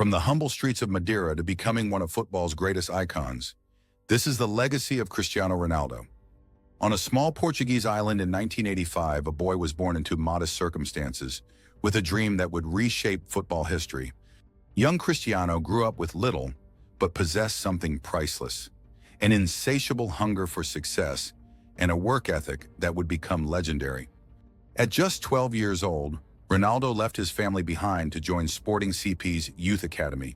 From the humble streets of Madeira to becoming one of football's greatest icons, this is the legacy of Cristiano Ronaldo. On a small Portuguese island in 1985, a boy was born into modest circumstances with a dream that would reshape football history. Young Cristiano grew up with little, but possessed something priceless: an insatiable hunger for success and a work ethic that would become legendary. At just 12 years old, Ronaldo left his family behind to join Sporting CP's youth academy.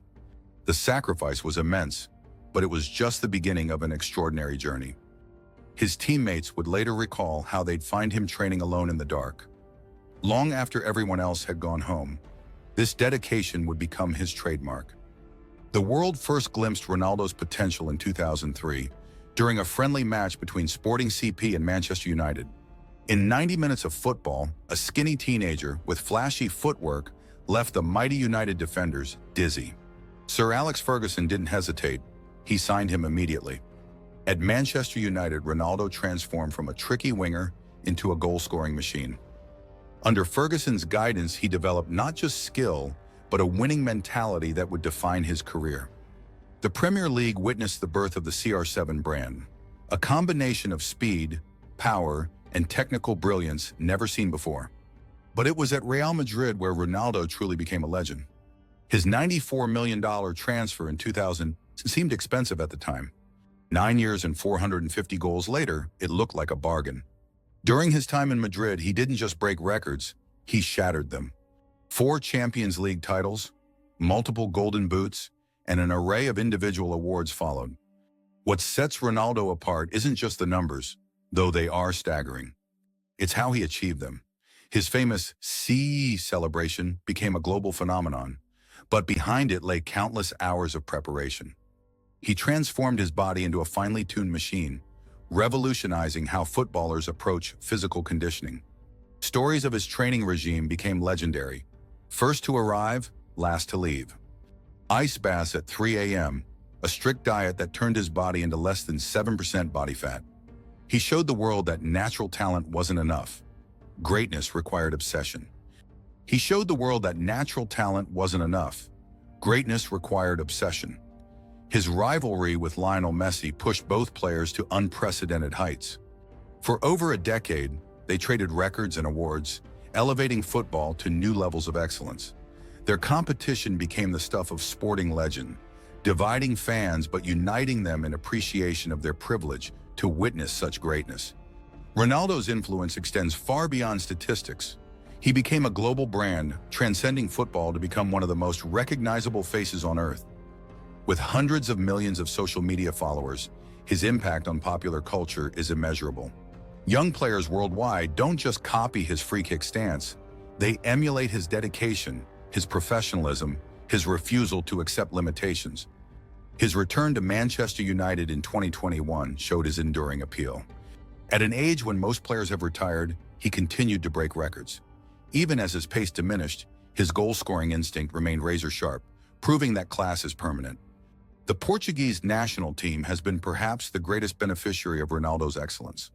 The sacrifice was immense, but it was just the beginning of an extraordinary journey. His teammates would later recall how they'd find him training alone in the dark. Long after everyone else had gone home, this dedication would become his trademark. The world first glimpsed Ronaldo's potential in 2003 during a friendly match between Sporting CP and Manchester United. In 90 minutes of football, a skinny teenager with flashy footwork left the mighty United defenders dizzy. Sir Alex Ferguson didn't hesitate. He signed him immediately. At Manchester United, Ronaldo transformed from a tricky winger into a goal-scoring machine. Under Ferguson's guidance, he developed not just skill, but a winning mentality that would define his career. The Premier League witnessed the birth of the CR7 brand, a combination of speed, power, and technical brilliance never seen before. But it was at Real Madrid where Ronaldo truly became a legend. His $94 million transfer in 2000 seemed expensive at the time. 9 years and 450 goals later, it looked like a bargain. During his time in Madrid, he didn't just break records, he shattered them. 4 Champions League titles, multiple golden boots, and an array of individual awards followed. What sets Ronaldo apart isn't just the numbers, though they are staggering. It's how he achieved them. His famous CE celebration became a global phenomenon, but behind it lay countless hours of preparation. He transformed his body into a finely tuned machine, revolutionizing how footballers approach physical conditioning. Stories of his training regime became legendary. First to arrive, last to leave. Ice baths at 3 a.m., a strict diet that turned his body into less than 7% body fat. He showed the world that natural talent wasn't enough. Greatness required obsession. He showed the world that natural talent wasn't enough. Greatness required obsession. His rivalry with Lionel Messi pushed both players to unprecedented heights. For over a decade, they traded records and awards, elevating football to new levels of excellence. Their competition became the stuff of sporting legend, dividing fans but uniting them in appreciation of their privilege to witness such greatness. Ronaldo's influence extends far beyond statistics. He became a global brand, transcending football to become one of the most recognizable faces on earth. With hundreds of millions of social media followers, his impact on popular culture is immeasurable. Young players worldwide don't just copy his free-kick stance, they emulate his dedication, his professionalism, his refusal to accept limitations. His return to Manchester United in 2021 showed his enduring appeal. At an age when most players have retired, he continued to break records. Even as his pace diminished, his goal-scoring instinct remained razor-sharp, proving that class is permanent. The Portuguese national team has been perhaps the greatest beneficiary of Ronaldo's excellence.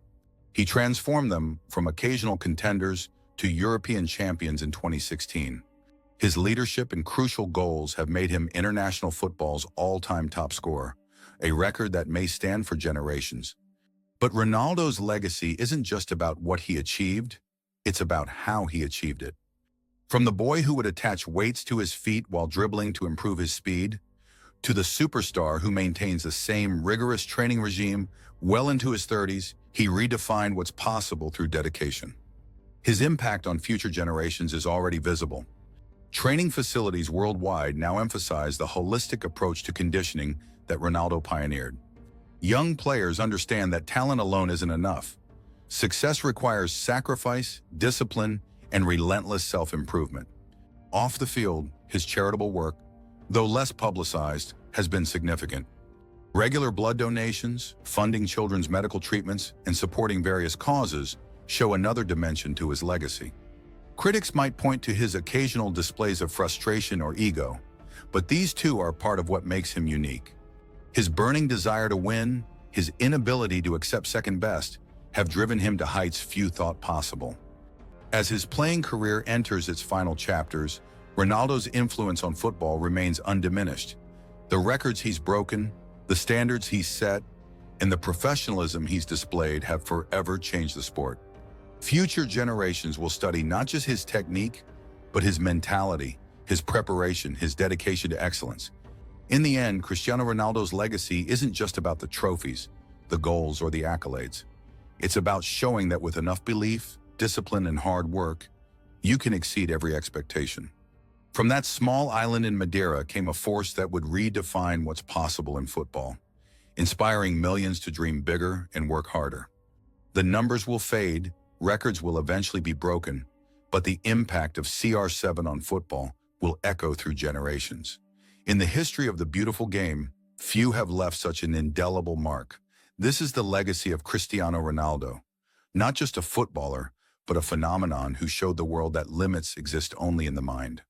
He transformed them from occasional contenders to European champions in 2016. His leadership and crucial goals have made him international football's all-time top scorer, a record that may stand for generations. But Ronaldo's legacy isn't just about what he achieved, it's about how he achieved it. From the boy who would attach weights to his feet while dribbling to improve his speed, to the superstar who maintains the same rigorous training regime well into his 30s, he redefined what's possible through dedication. His impact on future generations is already visible. Training facilities worldwide now emphasize the holistic approach to conditioning that Ronaldo pioneered. Young players understand that talent alone isn't enough. Success requires sacrifice, discipline, and relentless self-improvement. Off the field, his charitable work, though less publicized, has been significant. Regular blood donations, funding children's medical treatments, and supporting various causes show another dimension to his legacy. Critics might point to his occasional displays of frustration or ego, but these too are part of what makes him unique. His burning desire to win, his inability to accept second best, have driven him to heights few thought possible. As his playing career enters its final chapters, Ronaldo's influence on football remains undiminished. The records he's broken, the standards he's set, and the professionalism he's displayed have forever changed the sport. Future generations will study not just his technique, but his mentality, his preparation, his dedication to excellence. In the end, Cristiano Ronaldo's legacy isn't just about the trophies, the goals, or the accolades. It's about showing that with enough belief, discipline, and hard work, you can exceed every expectation. From that small island in Madeira came a force that would redefine what's possible in football, inspiring millions to dream bigger and work harder. The numbers will fade, records will eventually be broken, but the impact of CR7 on football will echo through generations. In the history of the beautiful game, few have left such an indelible mark. This is the legacy of Cristiano Ronaldo, not just a footballer, but a phenomenon who showed the world that limits exist only in the mind.